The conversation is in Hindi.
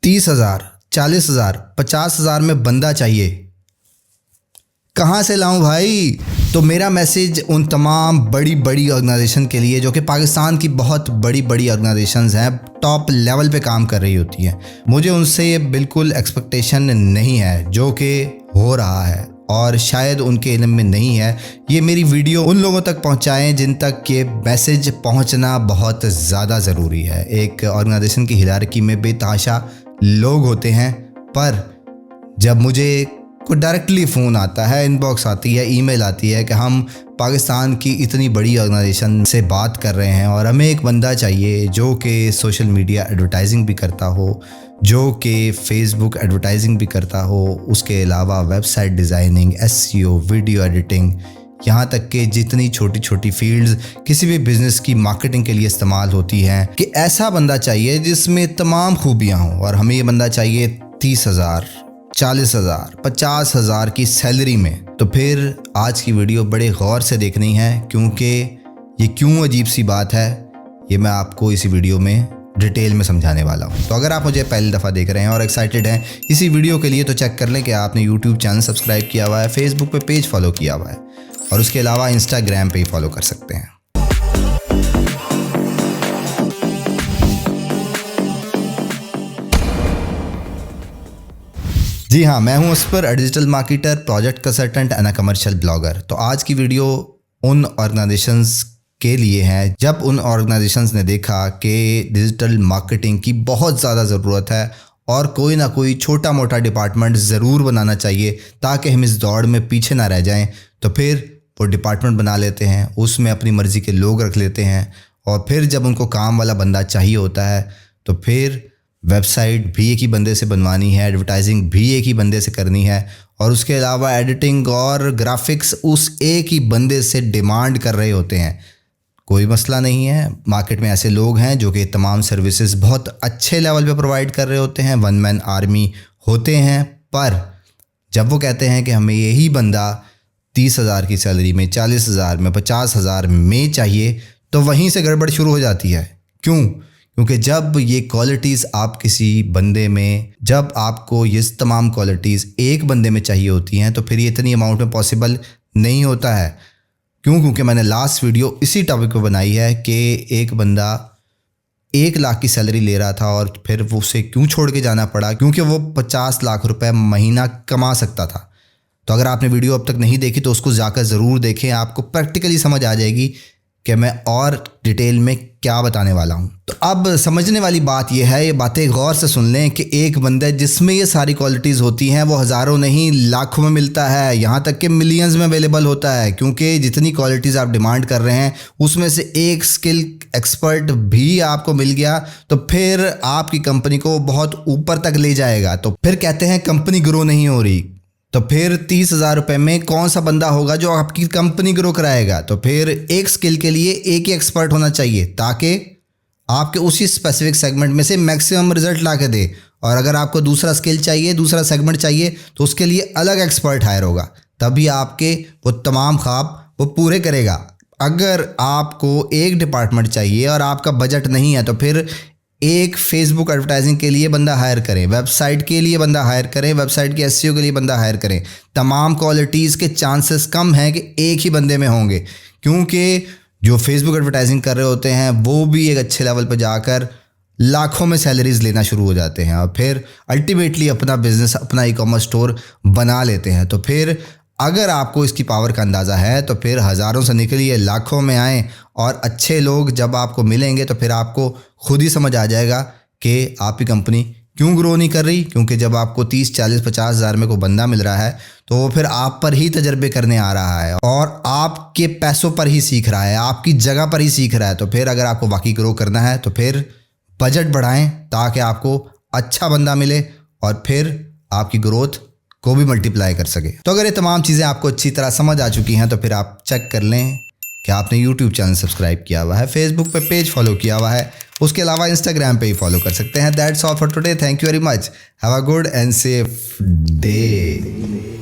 30,000, 40,000, 50,000 में बंदा चाहिए, कहाँ से लाऊं भाई। तो मेरा मैसेज उन तमाम बड़ी बड़ी ऑर्गेनाइजेशन के लिए जो कि पाकिस्तान की बहुत बड़ी बड़ी ऑर्गेनाइजेशंस हैं, टॉप लेवल पे काम कर रही होती हैं। मुझे उनसे ये बिल्कुल एक्सपेक्टेशन नहीं है जो कि हो रहा है, और शायद उनके इल्म में नहीं है। ये मेरी वीडियो उन लोगों तक पहुंचाएं जिन तक ये मैसेज पहुंचना बहुत ज़्यादा ज़रूरी है। एक ऑर्गेनाइजेशन की हिरारकी में बेतहाशा लोग होते हैं, पर जब मुझे को डायरेक्टली फ़ोन आता है, इनबॉक्स आती है, ईमेल आती है कि हम पाकिस्तान की इतनी बड़ी ऑर्गेनाइजेशन से बात कर रहे हैं और हमें एक बंदा चाहिए जो कि सोशल मीडिया एडवर्टाइजिंग भी करता हो, जो कि फेसबुक एडवर्टाइजिंग भी करता हो, उसके अलावा website designing, SEO, video editing, यहाँ तक कि जितनी छोटी छोटी फील्ड्स किसी भी बिज़नेस की मार्केटिंग के लिए इस्तेमाल होती हैं, कि ऐसा बंदा चाहिए जिसमें तमाम खूबियाँ हों। और हमें ये बंदा चाहिए 30,000, 40,000, 50,000 की सैलरी में। तो फिर आज की वीडियो बड़े गौर से देखनी है, क्योंकि ये क्यों अजीब सी बात है ये मैं आपको इसी वीडियो में डिटेल में समझाने वाला हूँ। तो अगर आप मुझे पहली दफ़ा देख रहे हैं और एक्साइटेड हैं इसी वीडियो के लिए, तो चेक कर लें कि आपने यूट्यूब चैनल सब्सक्राइब किया हुआ है, फेसबुक पे पेज फॉलो किया हुआ है, और उसके अलावा इंस्टाग्राम पे ही फॉलो कर सकते हैं। जी हाँ, मैं हूँ अस्पर, digital marketer, project consultant and a commercial blogger. तो आज की वीडियो उन ऑर्गेनाइजेशंस के लिए है जब उन ऑर्गेनाइजेशंस ने देखा कि डिजिटल मार्केटिंग की बहुत ज़्यादा ज़रूरत है और कोई ना कोई छोटा मोटा डिपार्टमेंट ज़रूर बनाना चाहिए ताकि हम इस दौड़ में पीछे ना रह जाएं। तो फिर वो डिपार्टमेंट बना लेते हैं, उसमें अपनी मर्ज़ी के लोग रख लेते हैं, और फिर जब उनको काम वाला बंदा चाहिए होता है तो फिर वेबसाइट भी एक ही बंदे से बनवानी है, एडवर्टाइजिंग भी एक ही बंदे से करनी है, और उसके अलावा एडिटिंग और ग्राफिक्स उस एक ही बंदे से डिमांड कर रहे होते हैं। कोई मसला नहीं है, मार्केट में ऐसे लोग हैं जो कि तमाम सर्विसेज बहुत अच्छे लेवल पे प्रोवाइड कर रहे होते हैं, वन मैन आर्मी होते हैं। पर जब वो कहते हैं कि हमें यही बंदा 30,000 की सैलरी में, 40,000 में, 50,000 में चाहिए, तो वहीं से गड़बड़ शुरू हो जाती है। क्यों? क्योंकि जब ये क्वालिटीज़ आप किसी बंदे में, जब आपको ये तमाम क्वालिटीज़ एक बंदे में चाहिए होती हैं, तो फिर ये इतनी अमाउंट में पॉसिबल नहीं होता है। क्यों? क्योंकि मैंने लास्ट वीडियो इसी टॉपिक पे बनाई है कि एक बंदा 1 लाख की सैलरी ले रहा था और फिर वो उसे क्यों छोड़ के जाना पड़ा, क्योंकि वो 50 लाख रुपए महीना कमा सकता था। तो अगर आपने वीडियो अब तक नहीं देखी तो उसको जाकर ज़रूर देखें, आपको प्रैक्टिकली समझ आ जाएगी कि मैं और डिटेल में क्या बताने वाला हूँ। तो अब समझने वाली बात यह है, ये बातें गौर से सुन लें कि एक बंदा जिसमें ये सारी क्वालिटीज़ होती हैं वो हज़ारों नहीं लाखों में मिलता है, यहाँ तक कि मिलियंस में अवेलेबल होता है। क्योंकि जितनी क्वालिटीज़ आप डिमांड कर रहे हैं उसमें से एक स्किल एक्सपर्ट भी आपको मिल गया तो फिर आपकी कंपनी को बहुत ऊपर तक ले जाएगा। तो फिर कहते हैं कंपनी ग्रो नहीं हो रही, तो फिर 30,000 रुपये में कौन सा बंदा होगा जो आपकी कंपनी ग्रो कराएगा। तो फिर एक स्किल के लिए एक ही एक्सपर्ट होना चाहिए ताकि आपके उसी स्पेसिफिक सेगमेंट में से मैक्सिमम रिजल्ट ला के दे। और अगर आपको दूसरा स्किल चाहिए, दूसरा सेगमेंट चाहिए, तो उसके लिए अलग एक्सपर्ट हायर होगा, तभी आपके वो तमाम ख्वाब वो पूरे करेगा। अगर आपको एक डिपार्टमेंट चाहिए और आपका बजट नहीं है, तो फिर एक फेसबुक एडवर्टाइजिंग के लिए बंदा हायर करें, वेबसाइट के लिए बंदा हायर करें, वेबसाइट के एसईओ के लिए बंदा हायर करें। तमाम क्वालिटीज़ के चांसेस कम हैं कि एक ही बंदे में होंगे, क्योंकि जो फेसबुक एडवर्टाइजिंग कर रहे होते हैं वो भी एक अच्छे लेवल पर जाकर लाखों में सैलरीज लेना शुरू हो जाते हैं और फिर अल्टीमेटली अपना बिजनेस, अपना ई कॉमर्स स्टोर बना लेते हैं। तो फिर अगर आपको इसकी पावर का अंदाज़ा है तो फिर हज़ारों से निकलिए, लाखों में आएँ, और अच्छे लोग जब आपको मिलेंगे तो फिर आपको खुद ही समझ आ जाएगा कि आपकी कंपनी क्यों ग्रो नहीं कर रही। क्योंकि जब आपको 30, 40, 50,000 में कोई बंदा मिल रहा है तो वो फिर आप पर ही तजर्बे करने आ रहा है और आपके पैसों पर ही सीख रहा है, आपकी जगह पर ही सीख रहा है। तो फिर अगर आपको वाकई ग्रो करना है तो फिर बजट बढ़ाएं ताकि आपको अच्छा बंदा मिले और फिर आपकी ग्रोथ को भी मल्टीप्लाई कर सके। तो अगर ये तमाम चीज़ें आपको अच्छी तरह समझ आ चुकी हैं तो फिर आप चेक कर लें कि आपने यूट्यूब चैनल सब्सक्राइब किया हुआ है, फेसबुक पे पेज फॉलो किया हुआ है, उसके अलावा इंस्टाग्राम पे ही फॉलो कर सकते हैं। That's all for today, thank you very much, have a good and safe day.